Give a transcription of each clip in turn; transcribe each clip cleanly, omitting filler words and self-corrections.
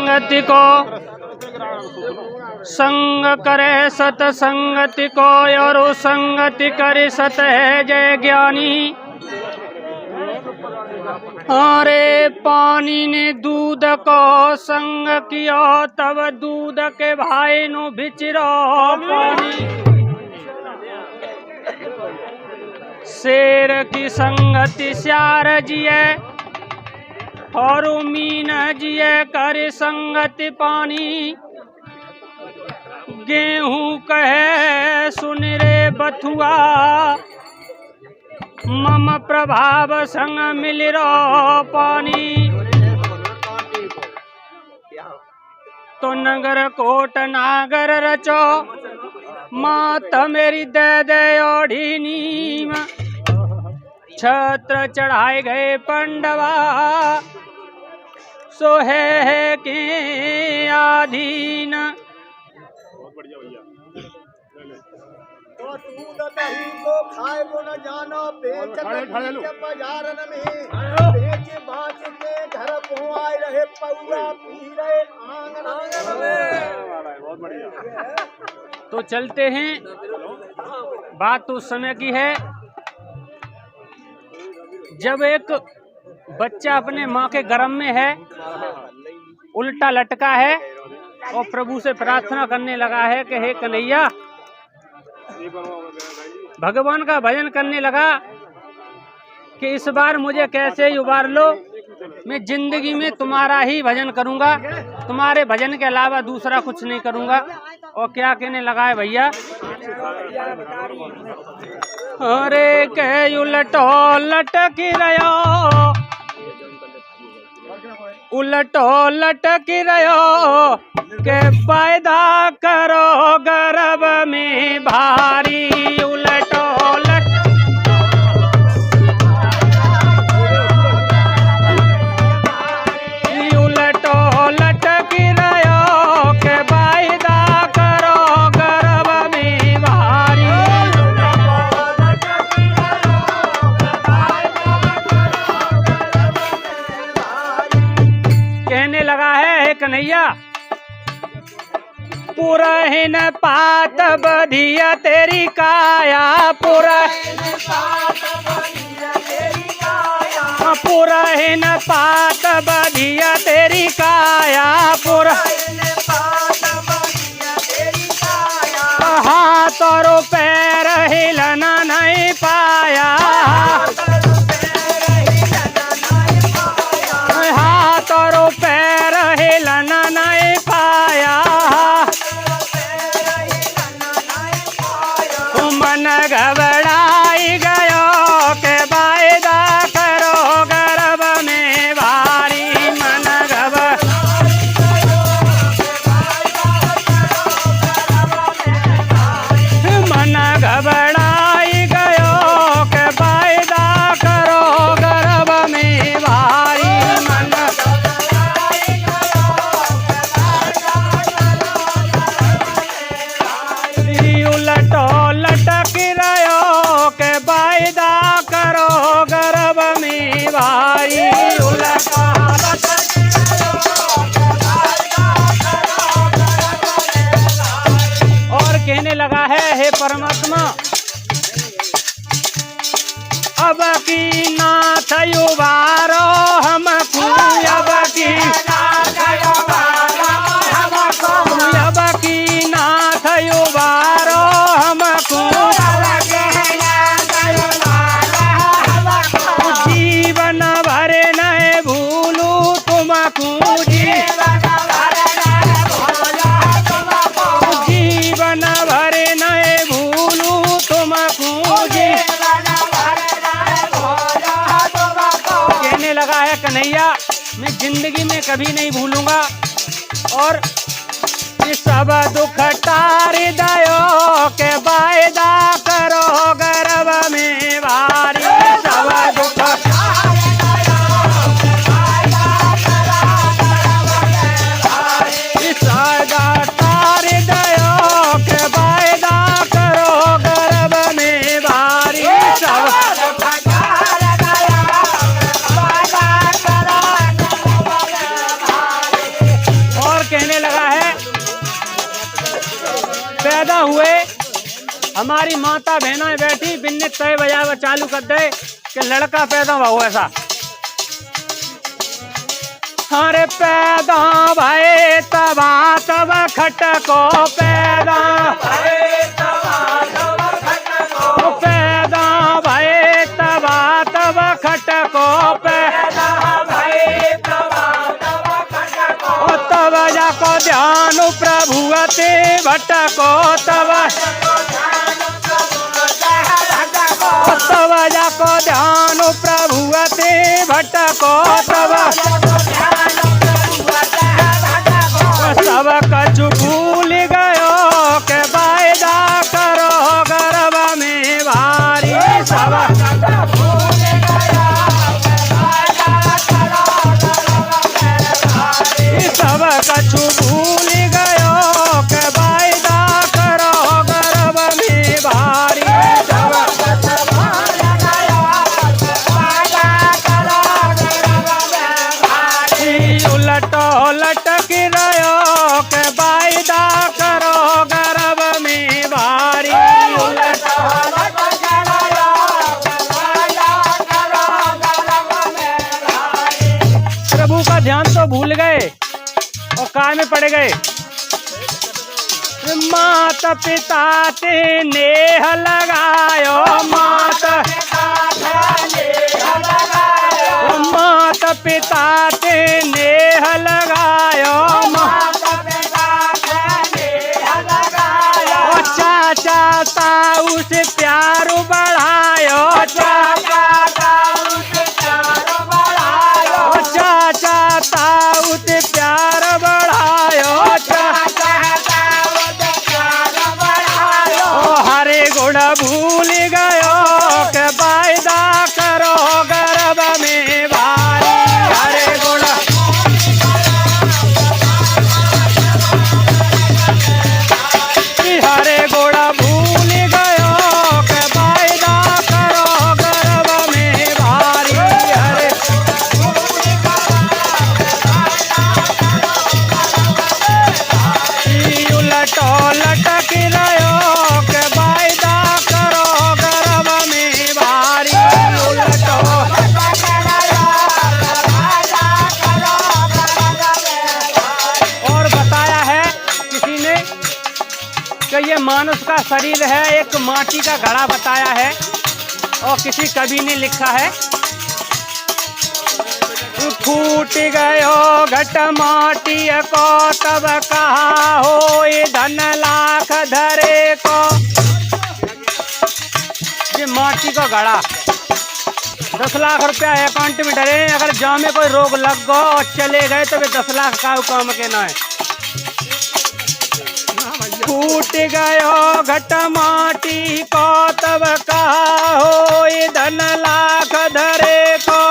संगति को, संग करे सतसंगति को, और संगति करे सत है जय ज्ञानी। अरे पानी ने दूध को संग किया, तब दूध के भाई नु बिचरो पानी। शेर की संगति श्यार जिये, और मीन जिये कर संगति पानी। गेहूं कहे सुन रे बथुआ, मम प्रभाव संग मिल रो पानी। तो नगर कोट नागर रचो, मात मेरी दे दे ओढ़ी नीम। छत्र चढ़ाए गए पंडवा, सोहे है के आधीन। तो दूध दही को खाए वो न जानो, बेच के बाजारन में बेच बाच के घर पहुँचाए रहे, पौआ पी रहे आंगन में। बहुत बढ़िया। तो चलते हैं, बात तो उस समय की है जब एक बच्चा अपने माँ के गर्भ में है, उल्टा लटका है और प्रभु से प्रार्थना करने लगा है कि हे कन्हैया, भगवान का भजन करने लगा कि इस बार मुझे कैसे ही उबार लो, मैं जिंदगी में तुम्हारा ही भजन करूंगा, तुम्हारे भजन के अलावा दूसरा कुछ नहीं करूंगा। और क्या कहने लगा है भैया, अरे के उलटो लटकी रहो, उलटो लटकी रहो, के पैदा करो गर्भ में भारी। उलटो उलटो लटकी रहो, के पैदा करो गर्भ में भारी। कहने लगा है हे कन्हैया, पुरहिन पात बधिया तेरी काया, पुरहिन पात बधिया तेरी काया, हाथ और पैर हिलना नहीं पाया, हाथ और पैर हिलना नहीं पाया। मन घबराई गयो के वायदा करो गर्भ में भारी। मन घबराई गयो के वायदा करो गर्भ में भारी। मन उलटो लटक रहो के वायदा करो गर्भ में भारी। उलटो और कहने लगा है हे परमात्मा, अब की नाथ उबारो हमको, अब की नाथ उबारो हमको, जीवन भर नहीं भूलू तुमको, जीवन भर नहीं भूलू तुमको। कहने लगा है कन्हैया, मैं जिंदगी में कभी नहीं भूलूंगा, और सब दुख टार दयो के वायदा करो गर्भ में भारी। सब दुख टार दयो के वायदा करो गर्भ में भारी। ना हुए, हमारी माता बहना बैठी बिन्ने तय बजावा चालू कर दे कि लड़का पैदा हो ऐसा। अरे पैदा भये तबा तब खटको पैदा भये तबा तब खटको पैदा भये तबा तब खटको पैदा भये तबा तब खटको तब जाको ध्यान प्रभुवते भटको तब जाको ध्यान प्रभुवते भटको तब सब कछु भूल गयो के वायदा करो गर्भ में भारी। सब भूल गयो के वायदा करो गर्भ में भारी। सब कछु भूल गयो के वायदा करो गर्भ में भारी। सब कछु भूल गयो के वायदा करो गर्भ में भारी। उलटो लटक रहो के वायदा करो गर्भ में भारी। उलटो लटक रहो के वायदा करो गर्भ में भारी। प्रभु का ध्यान तो भूल गए और काय में पड़ गए। माता पिता ते नेह लगायो माता पिता ते नेह लगायो चाचा ताऊ से प्यार बढ़ायो चाचा ताऊ से प्यार बढ़ायो चाचा ताऊ से प्यार बढ़ायो चाचा ताऊ से प्यार बढ़ायो। हरे गुण भूल गयो के वायदा करो गर्भ में भारी। हरे गुण हरे गुण भूल गयो के वायदा करो गर्भ में भारी। हरे उलटो लटक रहो के वायदा करो गर्भ में भारी। उलटो लटक रहो के वायदा करो गर्भ में भारी। और बताया है किसी ने कि ये मानुष का शरीर है एक माटी का घड़ा बताया है और किसी कवि ने लिखा है फूट गयो घट माटी को तब कहा हो धन लाख धरे को। ये माटी का घड़ा 10 लाख रुपया अकाउंट में डरे, अगर जाम में कोई रोग लग गो और चले गए तो वे 10 लाख का काम के ना है। फूट गयो घट माटी को तब कहा हो धन लाख धरे को।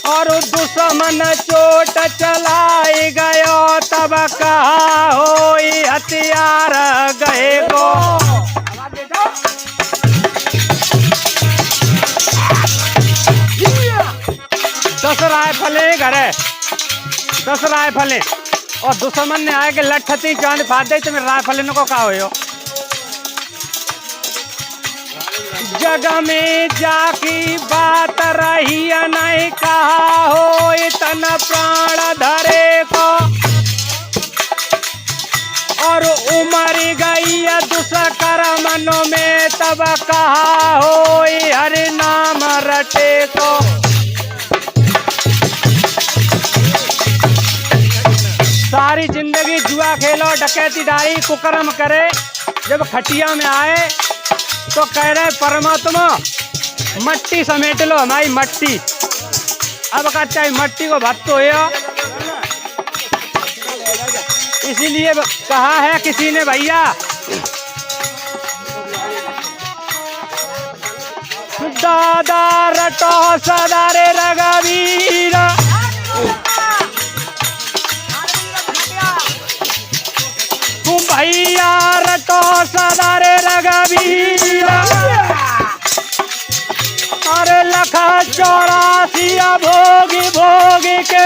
और दुश्मन चोट चलाई गयो तब कहा हो हथियार गए को। 10 राइफलें घरे 10 राइफलें और दुश्मन ने आए के लठती चांद फादे तुम्हें राइफलें को कहा हो। जग में जाकी बात रही नहीं कहा हो तन प्राण धरे को। और उमर गई दुष्कर्मों में तब कहा हो हरि नाम रटे को। सारी जिंदगी जुआ खेलो डकैती डाली कुकर्म करे, जब खटिया में आए तो कह रहे परमात्मा मट्टी समेट लो हमारी मट्टी। अब कहता है मट्टी को भत्तो हो। इसीलिए कहा है किसी ने भैया दादा रटो सदारे रघुवीर भैया रटो सदारे रघुवीर। अरे लखा 84 भोगी भोगी के